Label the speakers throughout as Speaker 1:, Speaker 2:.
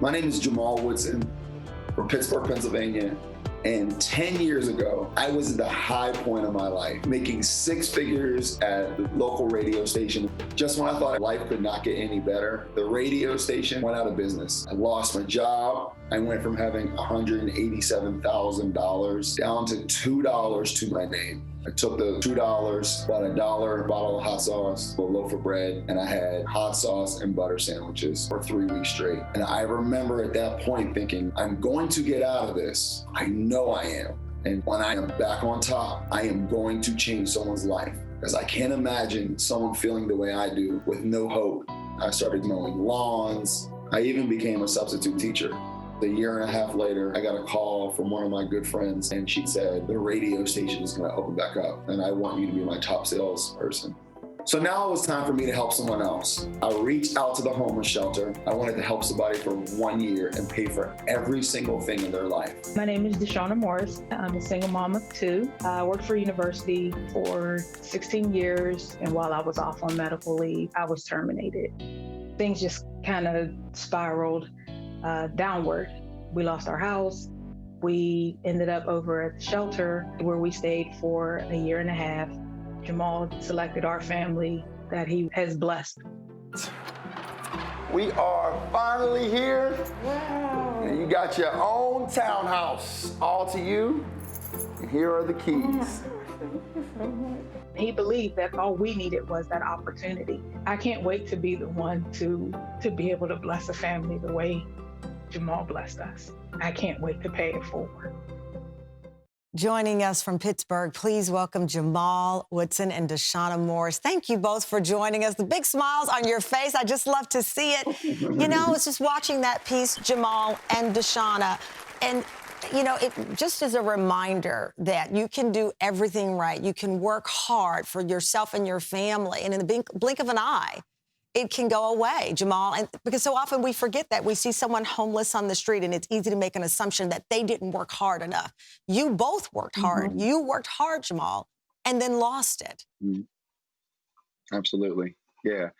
Speaker 1: My name is Jamal Woodson from Pittsburgh, Pennsylvania. And 10 years ago, I was at the high point of my life, making six figures at the local radio station. Just when I thought life could not get any better, the radio station went out of business. I lost my job. I went from having $187,000 down to $2 to my name. I took the $2, bought a $1 bottle of hot sauce, a loaf of bread, and I had hot sauce and butter sandwiches for 3 weeks straight. And I remember at that point thinking, I'm going to get out of this. I know I am. And when I am back on top, I am going to change someone's life. Because I can't imagine someone feeling the way I do with no hope. I started mowing lawns. I even became a substitute teacher. A year and a half later, I got a call from one of my good friends, and she said, the radio station is going to open back up, and I want you to be my top salesperson. So now it was time for me to help someone else. I reached out to the homeless shelter. I wanted to help somebody for 1 year and pay for every single thing in their life.
Speaker 2: My name is Deshawnna Morris. I'm a single mom of two. I worked for university for 16 years, and while I was off on medical leave, I was terminated. Things just kind of spiraled downward. We lost our house. We ended up over at the shelter where we stayed for a year and a half. Jamal selected our family that he has blessed.
Speaker 3: We are finally here. Wow. And you got your own townhouse, all to you. And here are the keys.
Speaker 2: He believed that all we needed was that opportunity. I can't wait to be the one to be able to bless a family the way Jamal blessed us. I can't wait to pay it forward.
Speaker 4: Joining us from Pittsburgh, please welcome Jamal Woodson and Deshawnna Morris. Thank you both for joining us. The big smiles on your face, I just love to see it. You know, I was just watching that piece, Jamal and Deshawnna, and you know, it just is a reminder that you can do everything right. You can work hard for yourself and your family, and in the blink of an eye, it can go away, Jamal. And because so often we forget that. We see someone homeless on the street and it's easy to make an assumption that they didn't work hard enough. You both worked hard. Mm-hmm. You worked hard, Jamal, and then lost it.
Speaker 5: Mm-hmm. Absolutely. Yeah.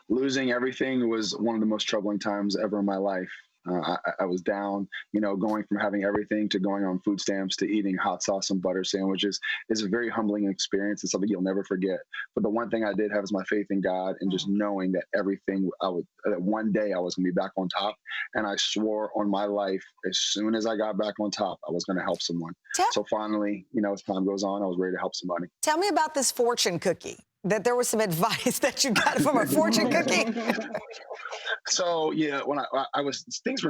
Speaker 5: Losing everything was one of the most troubling times ever in my life. I was down, you know, going from having everything to going on food stamps to eating hot sauce and butter sandwiches. It's a very humbling experience. It's something you'll never forget. But the one thing I did have is my faith in God and just knowing that that one day I was going to be back on top. And I swore on my life, as soon as I got back on top, I was going to help someone. So finally, you know, as time goes on, I was ready to help somebody.
Speaker 4: Tell me about this fortune cookie, that there was some advice that you got from a fortune cookie.
Speaker 5: So yeah, when I was, things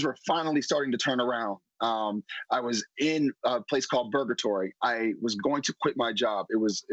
Speaker 5: were finally starting to turn around. I was in a place called Burgatory. I was going to quit my job. It was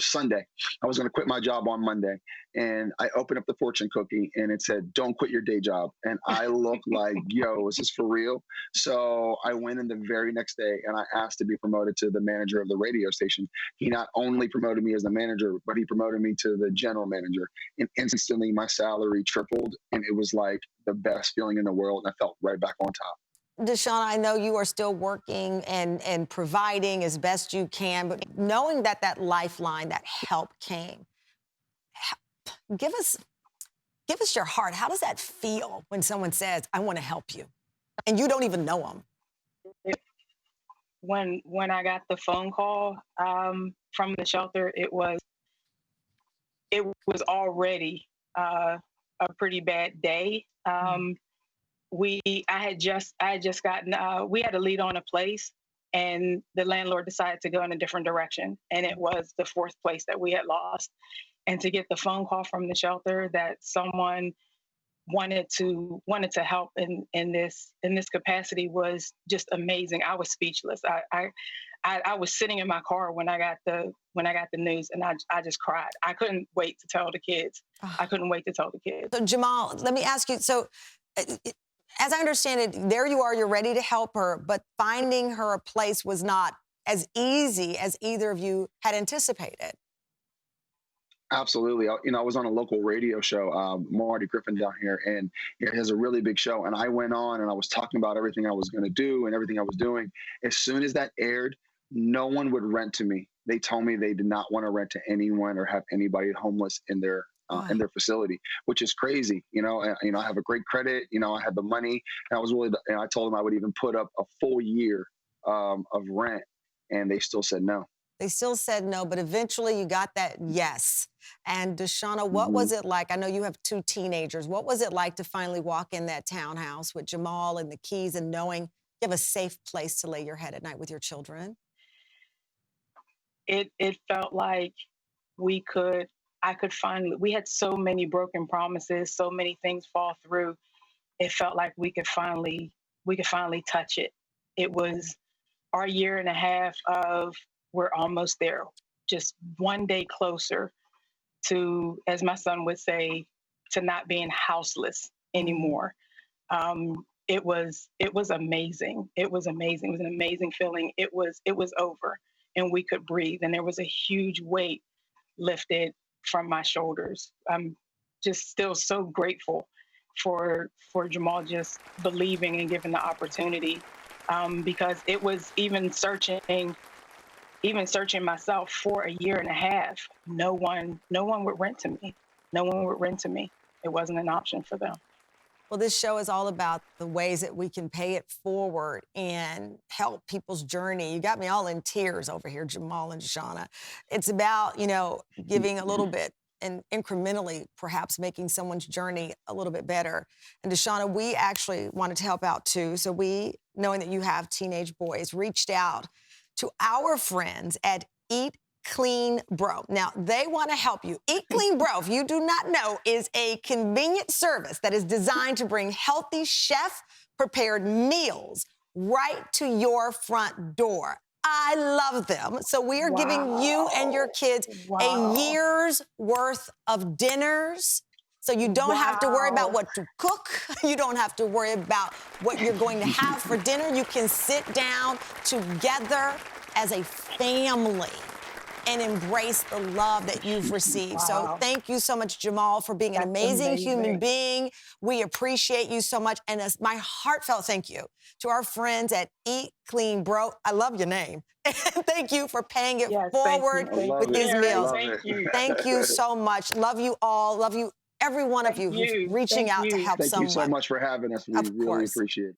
Speaker 5: Sunday. I was going to quit my job on Monday, and I opened up the fortune cookie, and it said, "Don't quit your day job." And I looked like, "Yo, is this for real?" So I went in the very next day, and I asked to be promoted to the manager of the radio station. He not only promoted me as the manager, but he promoted me to the general manager. And instantly, my salary tripled, and it was like the best feeling in the world. And I felt right back on top.
Speaker 4: Deshawnna, I know you are still working and providing as best you can, but knowing that lifeline, that help came, give us your heart. How does that feel when someone says, "I want to help you," and you don't even know them?
Speaker 2: When I got the phone call from the shelter, it was already a pretty bad day. I had just gotten, we had a lead on a place, and the landlord decided to go in a different direction. And it was the fourth place that we had lost. And to get the phone call from the shelter that someone wanted to help in this capacity was just amazing. I was speechless. I was sitting in my car when I got the news, and I just cried. I couldn't wait to tell the kids. So
Speaker 4: Jamal, let me ask you, so as I understand it, there you are, you're ready to help her, but finding her a place was not as easy as either of you had anticipated.
Speaker 5: Absolutely. I was on a local radio show, Marty Griffin down here, and he has a really big show. And I went on and I was talking about everything I was going to do and everything I was doing. As soon as that aired, no one would rent to me. They told me they did not want to rent to anyone or have anybody homeless in their in their facility, which is crazy. I have a great credit. I had the money, and I was willing to, I told them I would even put up a full year of rent, and they still said no.
Speaker 4: They still said no, but eventually you got that yes. And Deshawnna, what was it like? I know you have 2 teenagers. What was it like to finally walk in that townhouse with Jamal and the keys and knowing you have a safe place to lay your head at night with your children?
Speaker 2: It felt like we had so many broken promises, so many things fall through. It felt like we could finally touch it. It was our year and a half of we're almost there, just one day closer to, as my son would say, to not being houseless anymore. It was amazing. It was amazing. It was an amazing feeling. It was over and we could breathe. And there was a huge weight lifted from my shoulders. I'm just still so grateful for Jamal just believing and giving the opportunity, because it was even searching myself for a year and a half. No one would rent to me. No one would rent to me. It wasn't an option for them.
Speaker 4: Well, this show is all about the ways that we can pay it forward and help people's journey. You got me all in tears over here, Jamal and Deshawnna. It's about, giving a little bit and incrementally perhaps making someone's journey a little bit better. And Deshawnna, we actually wanted to help out too. So we, knowing that you have teenage boys, reached out to our friends at Eat Clean Bro. Now, they want to help you. Eat Clean Bro, if you do not know, is a convenient service that is designed to bring healthy chef-prepared meals right to your front door. I love them. So we are giving you and your kids a year's worth of dinners. So you don't have to worry about what to cook. You don't have to worry about what you're going to have for dinner. You can sit down together as a family and embrace the love that you've received. So thank you so much, Jamal, for being an amazing human being. We appreciate you so much. And my heartfelt thank you to our friends at Eat Clean Bro. I love your name. Thank you for paying it forward with these meals. Thank you so much. Love you all. Love you, every one of you who's reaching out to help someone.
Speaker 5: Thank you so much for having us. We really appreciate it.